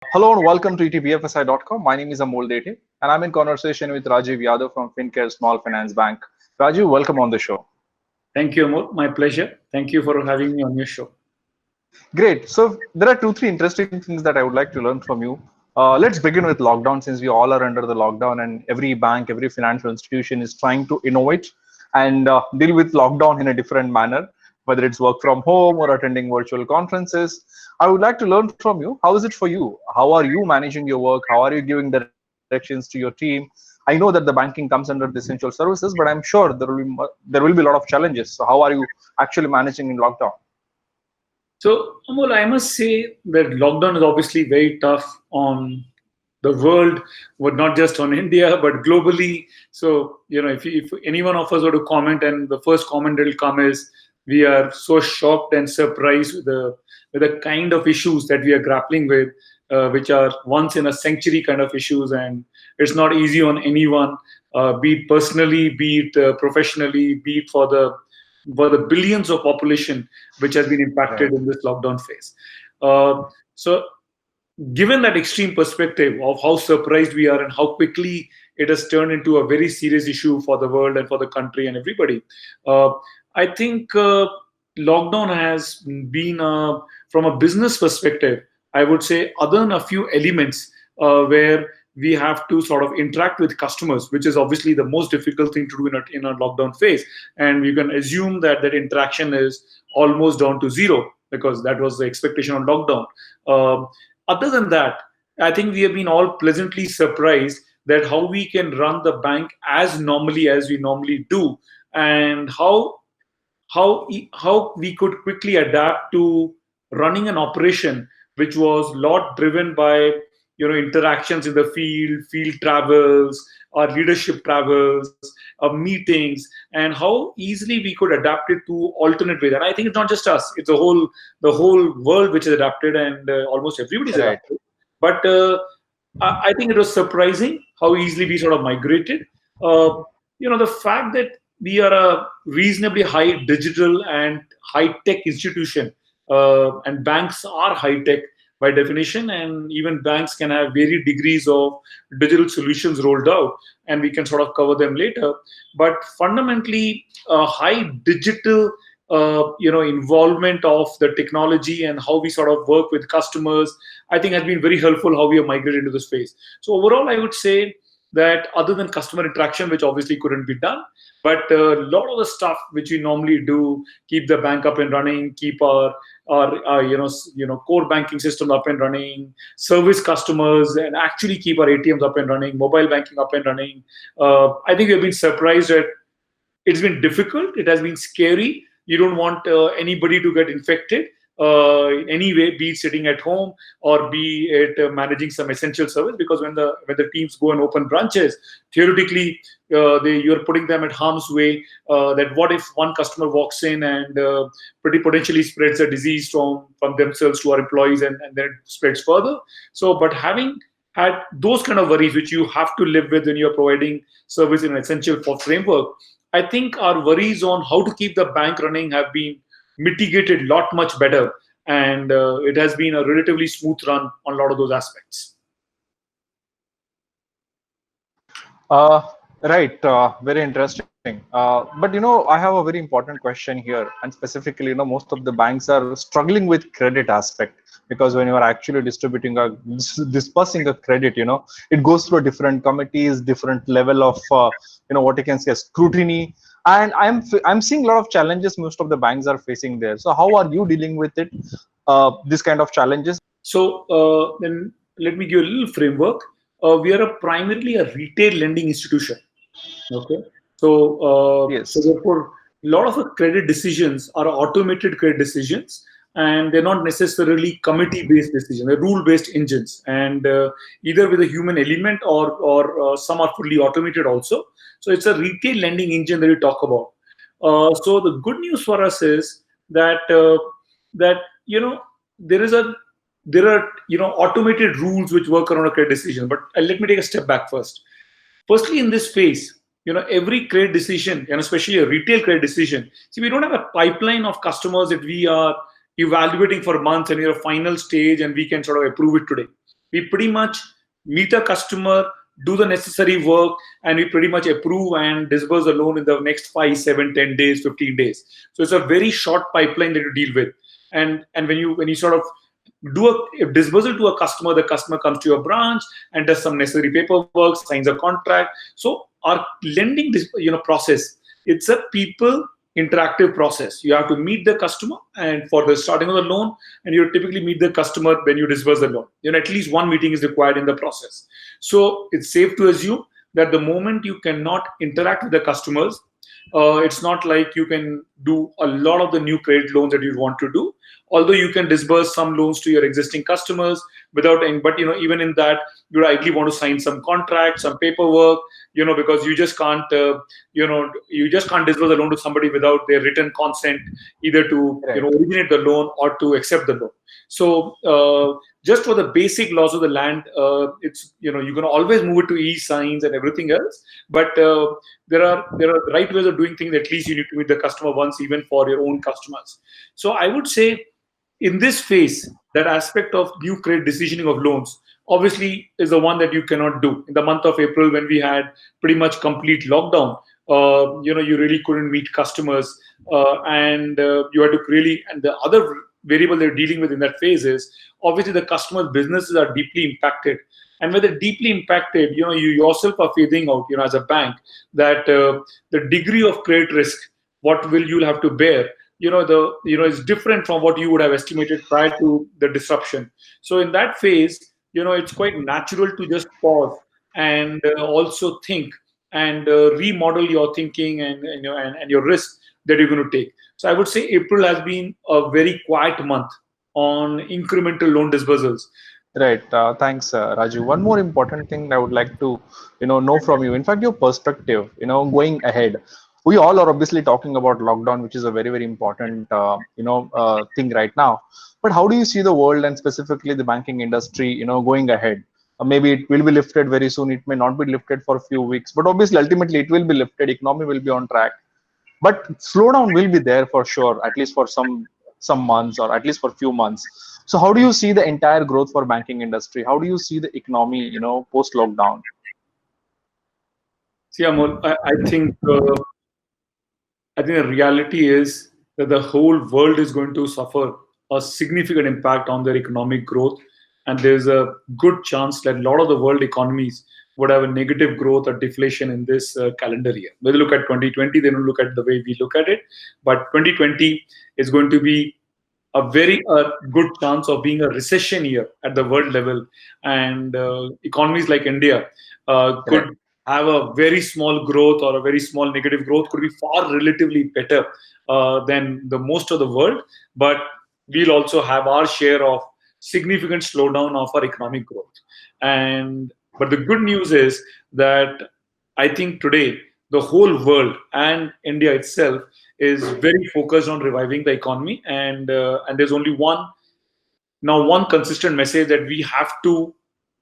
Hello and welcome to ETBFSI.com. My name is Amol Dete and I'm in conversation with Rajeev Yadav from Fincare Small Finance Bank. Rajiv, welcome on the show. Thank you, Amol. My pleasure. Thank you for having me on your show. Great. So there are three interesting things that I would like to learn from you. Let's begin with lockdown since we all are under the lockdown and every bank, every financial institution is trying to innovate and deal with lockdown in a different manner, whether it's work from home or attending virtual conferences. I would like to learn from you. How is it for you? How are you managing your work? How are you giving directions to your team? I know that the banking comes under the essential services, but I'm sure there will be a lot of challenges. So how are you actually managing in lockdown? So, Amol, I must say that lockdown is obviously very tough on the world, but not just on India, but globally. So, if any one of us were to comment, and the first comment that will come is, we are so shocked and surprised with the kind of issues that we are grappling with, which are once in a century kind of issues, and it's not easy on anyone, be it personally, be it professionally, be it for the billions of population which has been impacted Right. in this lockdown phase. So, given that extreme perspective of how surprised we are and how quickly it has turned into a very serious issue for the world and for the country and everybody, uh, I think lockdown has been, from a business perspective, I would say, other than a few elements where we have to sort of interact with customers, which is obviously the most difficult thing to do in a lockdown phase. And you can assume that that interaction is almost down to zero because that was the expectation on lockdown. Um Other than that, I think we have been all pleasantly surprised that how we can run the bank as normally as we normally do, and how we could quickly adapt to running an operation which was lot driven by interactions in the field travels, our leadership travels, our meetings, and how easily we could adapt it to alternate ways. And I think it's not just us; it's the whole world which is adapted, and almost everybody's Right. adapted. But I think it was surprising how easily we sort of migrated. The fact that we are a reasonably high digital and high tech institution, and banks are high tech by definition, and even banks can have varied degrees of digital solutions rolled out, and we can sort of cover them later. But fundamentally, high digital involvement of the technology and how we sort of work with customers, I think has been very helpful how we have migrated into the space. So overall, I would say that other than customer interaction, which obviously couldn't be done, but a lot of the stuff which we normally do, keep the bank up and running, keep our core banking system up and running, service customers, and actually keep our ATMs up and running, mobile banking up and running. I think we've been surprised that it's been difficult. It has been scary. You don't want anybody to get infected in any way, be it sitting at home or be it managing some essential service. Because when the teams go and open branches, theoretically, you're putting them at harm's way. That what if one customer walks in and pretty potentially spreads a disease from themselves to our employees, and then it spreads further. So, but having had those kind of worries, which you have to live with when you're providing service in an essential framework, I think our worries on how to keep the bank running have been mitigated a lot much better, and it has been a relatively smooth run on a lot of those aspects. Uh, right. Very interesting. But I have a very important question here, and specifically, most of the banks are struggling with credit aspect because when you are actually dispersing a credit, it goes through a different committees, different level of, what you can say, scrutiny. And I'm seeing a lot of challenges most of the banks are facing there. So how are you dealing with it? This kind of challenges? So then let me give you a little framework. We are primarily a retail lending institution. Okay. So Yes. therefore, a lot of the credit decisions are automated credit decisions, and they're not necessarily committee-based decisions. They're rule-based engines, and either with a human element or some are fully automated also. So it's a retail lending engine that we talk about. So the good news for us is that there is a there are automated rules which work around a credit decision. But let me take a step back first. Firstly, in this phase, every credit decision, and especially a retail credit decision, see, we don't have a pipeline of customers that we are evaluating for months and we're a final stage and we can sort of approve it today. We pretty much meet a customer, do the necessary work, and we pretty much approve and disburse the loan in the next 5, 7, 10 days, 15 days. So it's a very short pipeline that you deal with. And when you sort of do a disbursal to a customer, the customer comes to your branch and does some necessary paperwork, signs a contract. So our lending process, it's a people interactive process. You have to meet the customer and for the starting of the loan, and you typically meet the customer when you disburse the loan. At least one meeting is required in the process. So it's safe to assume that the moment you cannot interact with the customers, it's not like you can do a lot of the new credit loans that you want to do. Although you can disburse some loans to your existing customers without any, but even in that, you likely want to sign some contracts, some paperwork, because you just can't, disburse a loan to somebody without their written consent, either to Right. originate the loan or to accept the loan. So just for the basic laws of the land, it's you can always move it to e-signs and everything else, but there are right ways of doing things. At least you need to meet the customer once, even for your own customers. So I would say, in this phase, that aspect of new credit decisioning of loans obviously is the one that you cannot do. In the month of April, when we had pretty much complete lockdown, you really couldn't meet customers, and you had to really. And the other variable they're dealing with in that phase is obviously the customer's businesses are deeply impacted. And when they're deeply impacted, you yourself are figuring out, as a bank, that the degree of credit risk, what will you'll have to bear, is different from what you would have estimated prior to the disruption. So in that phase, it's quite natural to just pause and also think and remodel your thinking and your risk that you're going to take. So I would say April has been a very quiet month on incremental loan disbursals. Right. Thanks, Raju. One more important thing I would like to, know from you. In fact, your perspective, going ahead. We all are obviously talking about lockdown, which is a very, very important, thing right now. But how do you see the world and specifically the banking industry, going ahead? Maybe it will be lifted very soon. It may not be lifted for a few weeks, but obviously, ultimately, it will be lifted. Economy will be on track. But slowdown will be there for sure, at least for some months or at least for few months. So how do you see the entire growth for banking industry? How do you see the economy, post lockdown? See, Amol, I think the reality is that the whole world is going to suffer a significant impact on their economic growth, and there's a good chance that a lot of the world economies would have a negative growth or deflation in this calendar year. When they look at 2020, they don't look at the way we look at it, but 2020 is going to be a very good chance of being a recession year at the world level, and economies like India Right. could have a very small growth or a very small negative growth, could be far relatively better than the most of the world, but we'll also have our share of significant slowdown of our economic growth. And but the good news is that I think today the whole world and India itself is very focused on reviving the economy, and there's only one consistent message, that we have to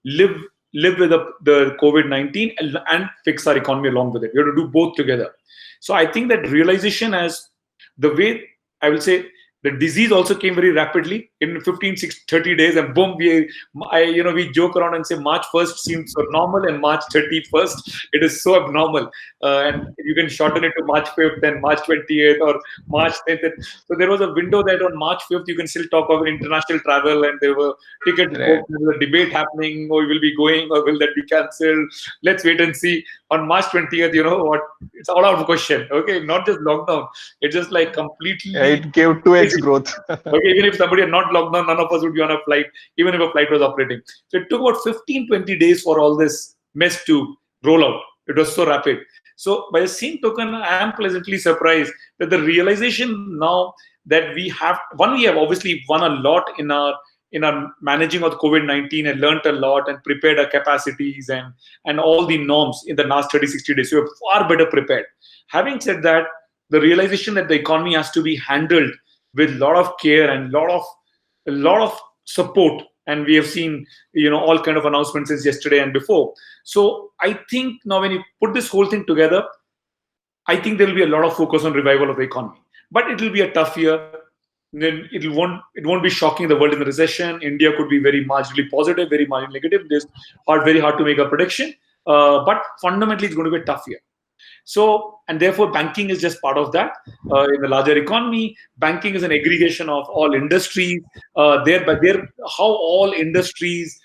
live with the COVID-19 and fix our economy along with it. We have to do both together. So I think that realization, as the way I will say, the disease also came very rapidly in 15, 30 days, and boom, we joke around and say March 1st seems so normal, and March 31st it is so abnormal, and you can shorten it to March 5th and March 28th or March 10th. So there was a window that on March 5th you can still talk about international travel, and there were tickets Right. booked, there was a debate happening, or will be going, or will that be cancelled? Let's wait and see. On March 20th, you know what? It's all out of question. Okay, not just lockdown. It's just like Yeah, completely it gave 2x crazy. growth. Okay, even if somebody had not locked down, none of us would be on a flight, even if a flight was operating. So it took about 15, 20 days for all this mess to roll out. It was so rapid. So by the same token, I am pleasantly surprised that the realization now that we have obviously won a lot in our managing of COVID-19 and learned a lot and prepared our capacities and all the norms in the last 30, 60 days. So we're far better prepared. Having said that, the realization that the economy has to be handled with a lot of care and a lot of support, and we have seen all kind of announcements since yesterday and before. So I think now when you put this whole thing together, I think there will be a lot of focus on revival of the economy, but it will be a tough year. then it won't be shocking the world in the recession. India could be very marginally positive, very marginally negative. It's very hard to make a prediction. But fundamentally, it's going to be a tough year. So, and therefore, banking is just part of that. In the larger economy, banking is an aggregation of all industries. How all industries,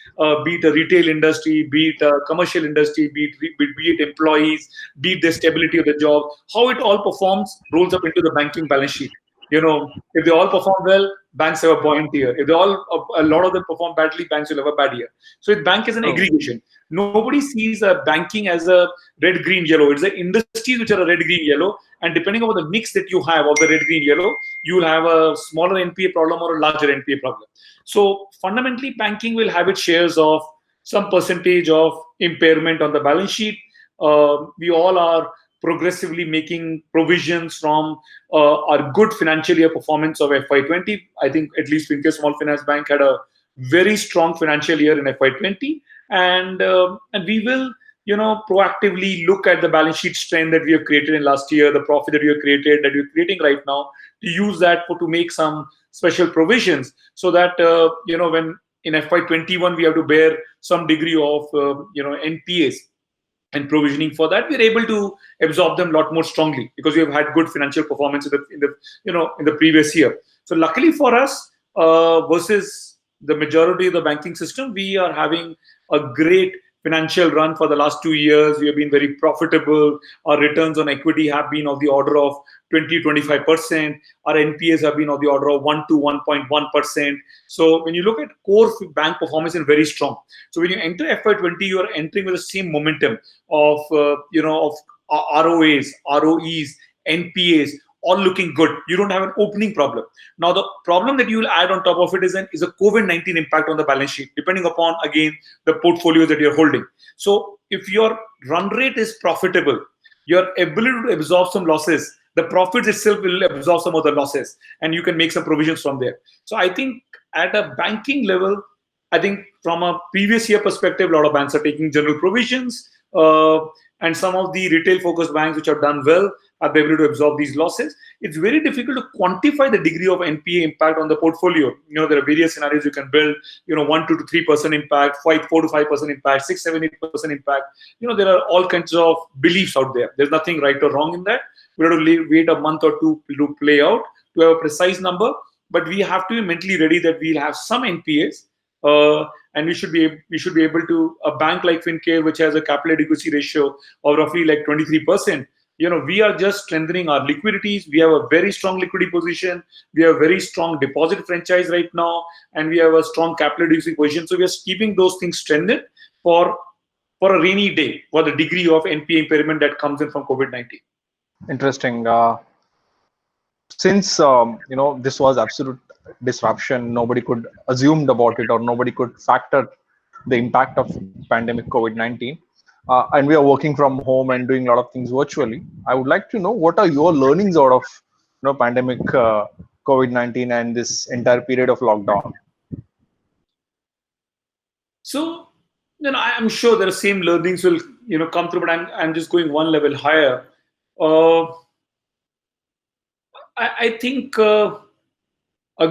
be it a retail industry, be it a commercial industry, be it employees, be it the stability of the job, how it all performs rolls up into the banking balance sheet. If they all perform well, banks have a buoyant year. If a lot of them perform badly, banks will have a bad year. So, bank is an aggregation. Nobody sees banking as a red, green, yellow. It's the industries which are a red, green, yellow. And depending on the mix that you have of the red, green, yellow, you will have a smaller NPA problem or a larger NPA problem. So fundamentally, banking will have its shares of some percentage of impairment on the balance sheet. We all are progressively making provisions from our good financial year performance of FY20. I think at least Fincare Small Finance Bank had a very strong financial year in FY20. And we will, proactively look at the balance sheet strength that we have created in last year, the profit that we have created, that we're creating right now, to use that to make some special provisions, so that when in FY21 we have to bear some degree of NPAs and provisioning for that, we're able to absorb them a lot more strongly because we have had good financial performance in the previous year. So luckily for us, versus the majority of the banking system, we are having a great financial run for the last 2 years. We have been very profitable. Our returns on equity have been of the order of 20-25%. Our NPAs have been of the order of 1 to 1.1%. So when you look at core bank performance, is very strong. So when you enter FY20, you are entering with the same momentum of ROAs, ROEs, NPAs, all looking good. You don't have an opening problem. Now, the problem that you will add on top of it is a COVID-19 impact on the balance sheet, depending upon, again, the portfolio that you're holding. So if your run rate is profitable, your ability to absorb some losses, the profits itself will absorb some of the losses, and you can make some provisions from there. So I think at a banking level, I think from a previous year perspective, a lot of banks are taking general provisions, and some of the retail-focused banks which have done well are able to absorb these losses. It's very difficult to quantify the degree of NPA impact on the portfolio. There are various scenarios you can build. 1 to 3% impact, 4 to 5% impact, 6, 7, 8% impact. There are all kinds of beliefs out there. There's nothing right or wrong in that. We have to wait a month or two to play out to have a precise number. But we have to be mentally ready that we'll have some NPAs. And we should be able to, a bank like Fincare, which has a capital adequacy ratio of roughly like 23%, we are just strengthening our liquidities. We have a very strong liquidity position. We have a very strong deposit franchise right now, and we have a strong capital adequacy position. So we are keeping those things strengthened for a rainy day, for the degree of NPA impairment that comes in from COVID-19. Interesting. Since this was absolute disruption, nobody could assume about it, or nobody could factor the impact of pandemic COVID-19. And we are working from home and doing a lot of things virtually. I would like to know, what are your learnings out of pandemic COVID-19 and this entire period of lockdown? So I'm sure the same learnings will come through, but I'm just going one level higher. I think a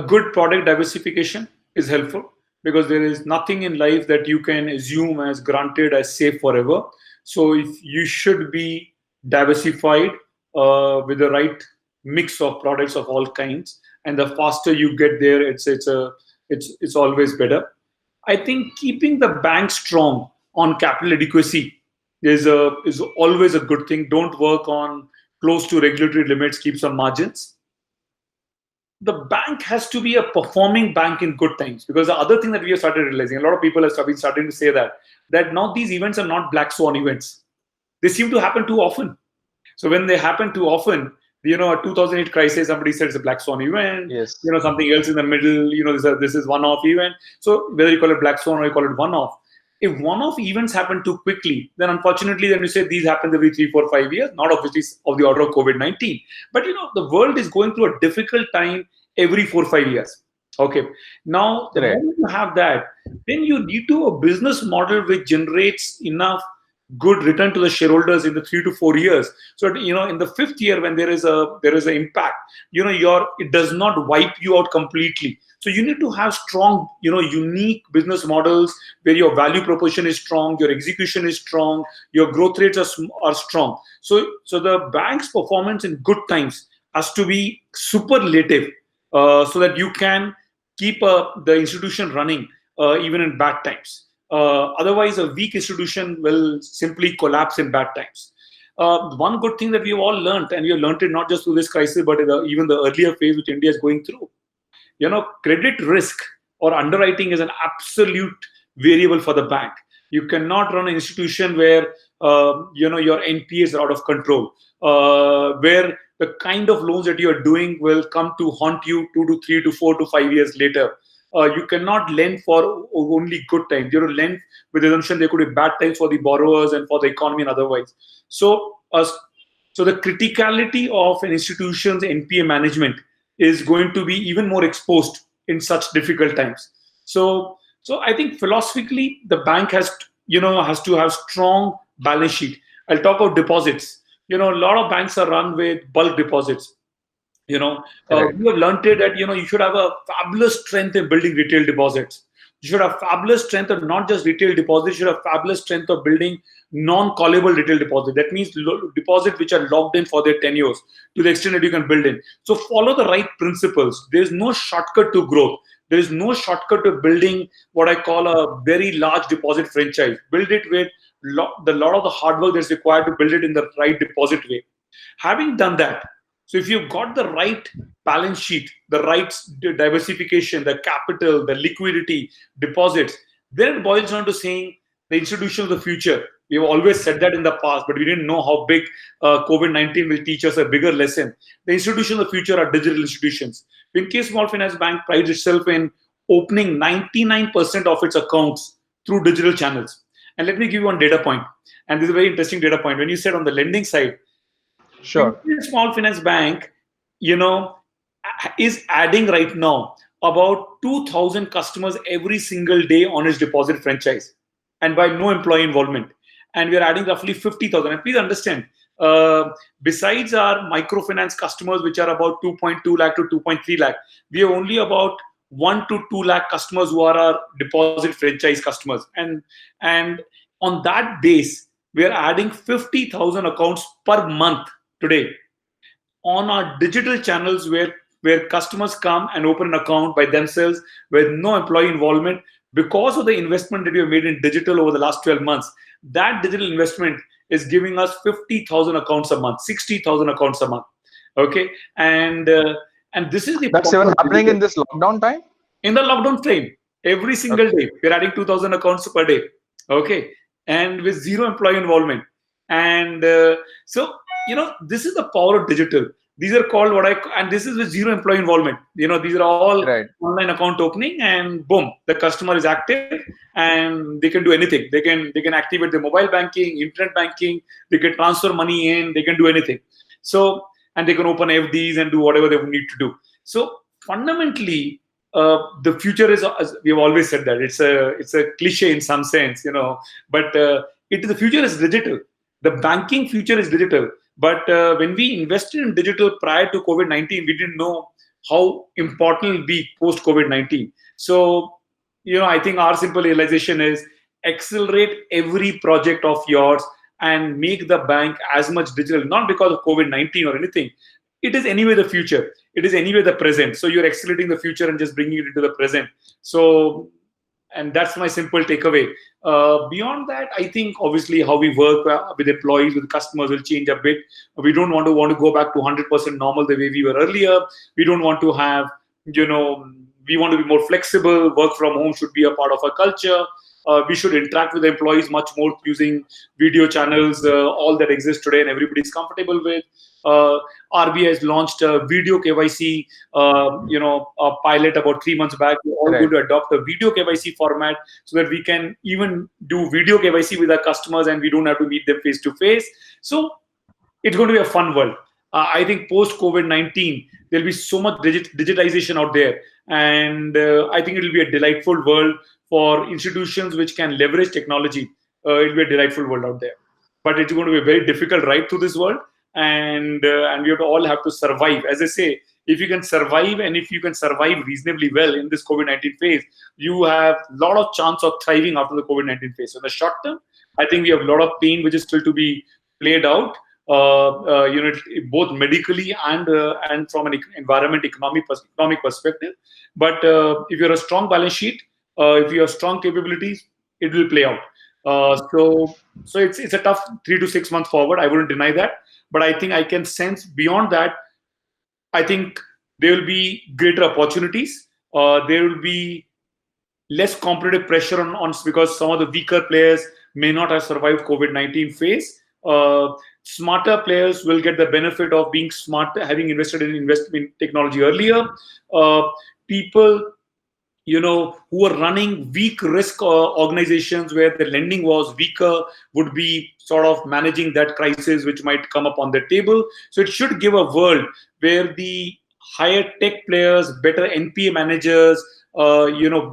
good product diversification is helpful, because there is nothing in life that you can assume as granted as safe forever. So if you should be diversified with the right mix of products of all kinds, and the faster you get there, it's always better. I think keeping the bank strong on capital adequacy is always a good thing. Don't work on close to regulatory limits, keep some margins. The bank has to be a performing bank in good times, because the other thing that we have started realizing, a lot of people have starting to say that now these events are not black swan events. They seem to happen too often. So when they happen too often, a 2008 crisis, somebody said it's a black swan event. Yes. Something else in the middle, this is one-off event. So whether you call it black swan or you call it one-off, if one-off events happen too quickly, then unfortunately, then you say these happen every 3, 4, 5 years, not obviously of the order of COVID-19. But the world is going through a difficult time every 4, 5 years. Okay. Now, the moment you have that, then you need to a business model which generates enough good return to the shareholders in the 3 to 4 years. So in the fifth year, when there is an impact, it does not wipe you out completely. So you need to have strong, unique business models where your value proposition is strong, your execution is strong, your growth rates are strong. So the bank's performance in good times has to be superlative, so that you can keep the institution running even in bad times. Otherwise, a weak institution will simply collapse in bad times. One good thing that we've all learned, and we have learned it not just through this crisis, but even the earlier phase which India is going through, credit risk or underwriting is an absolute variable for the bank. You cannot run an institution where your NPAs are out of control, where the kind of loans that you are doing will come to haunt you 2 to 3 to 4 to 5 years later. You cannot lend for only good times. You have to lend with the assumption there could be bad times for the borrowers and for the economy and otherwise. So the criticality of an institution's NPA management is going to be even more exposed in such difficult times. So I think philosophically, the bank has to have strong balance sheet. I'll talk about deposits. A lot of banks are run with bulk deposits. We have learned it that you should have a fabulous strength in building retail deposits. You should have fabulous strength of not just retail deposits. You should have fabulous strength of building non-callable retail deposit. That means deposits which are locked in for their tenures to the extent that you can build in. So follow the right principles. There is no shortcut to growth. There is no shortcut to building what I call a very large deposit franchise. Build it with lot of the hard work that's required to build it in the right deposit way. Having done that, so if you've got the right balance sheet, the right diversification, the capital, the liquidity, deposits, then it boils down to saying the institution of the future. We have always said that in the past, but we didn't know how big COVID-19 will teach us a bigger lesson. The institution of the future are digital institutions. Fincare Small Finance Bank prides itself in opening 99% of its accounts through digital channels. And let me give you one data point. And this is a very interesting data point. When you said on the lending side, sure, Small Finance Bank, is adding right now about 2,000 customers every single day on its deposit franchise, and by no employee involvement. And we are adding roughly 50,000. And please understand, besides our microfinance customers, which are about 2.2 lakh to 2.3 lakh, we have only about 1 to 2 lakh customers who are our deposit franchise customers. And on that base, we are adding 50,000 accounts per month today on our digital channels where customers come and open an account by themselves with no employee involvement because of the investment that we have made in digital over the last 12 months. That digital investment is giving us 50,000 accounts a month, 60,000 accounts a month. Okay, and this is that's even happening in this lockdown time. In the lockdown frame, every single day we're adding 2,000 accounts per day. Okay, and with zero employee involvement. And so this is the power of digital. These are called and this is with zero employee involvement. These are all online account opening, and boom, the customer is active and they can do anything. They can activate their mobile banking, internet banking, they can transfer money in, they can do anything. So, and they can open FDs and do whatever they need to do. So fundamentally, the future is, as we've always said, that it's a cliche in some sense, but the future is digital. The banking future is digital. But when we invested in digital prior to COVID-19, we didn't know how important it will be post COVID-19. So, I think our simple realization is accelerate every project of yours and make the bank as much digital, not because of COVID-19 or anything. It is anyway the future. It is anyway the present. So you're accelerating the future and just bringing it into the present. So, and that's my simple takeaway. Beyond that, I think obviously how we work with employees, with customers will change a bit. We don't want to go back to 100% normal the way we were earlier. We don't want to have, we want to be more flexible. Work from home should be a part of our culture. We should interact with the employees much more using video channels, all that exists today and everybody's comfortable with. RBI has launched a video KYC, a pilot about 3 months back. We're all going to adopt a video KYC format so that we can even do video KYC with our customers and we don't have to meet them face to face. So it's going to be a fun world. I think post COVID-19, there'll be so much digitization out there. And I think it'll be a delightful world for institutions which can leverage technology. It'll be a delightful world out there. but it's going to be a very difficult ride through this world, and we have to all have to survive. As I say, if you can survive, and if you can survive reasonably well in this COVID-19 phase, you have a lot of chance of thriving after the COVID-19 phase. So in the short term, I think we have a lot of pain which is still to be played out, both medically and from an economic perspective. But if you're a strong balance sheet, if you have strong capabilities, it will play out. So it's a tough 3 to 6 months forward. I wouldn't deny that, but I think I can sense beyond that. I think there will be greater opportunities. There will be less competitive pressure on because some of the weaker players may not have survived COVID-19 phase. Smarter players will get the benefit of being smart, having invested in technology earlier. People, who are running weak risk organizations where the lending was weaker would be sort of managing that crisis which might come up on the table. So it should give a world where the higher tech players, better NPA managers,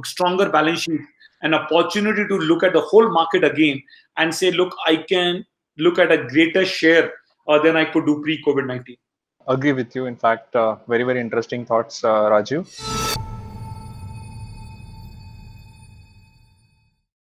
stronger balance sheet, an opportunity to look at the whole market again and say, look, I can look at a greater share than I could do pre-COVID-19. Agree with you. In fact, very, very interesting thoughts, Rajiv.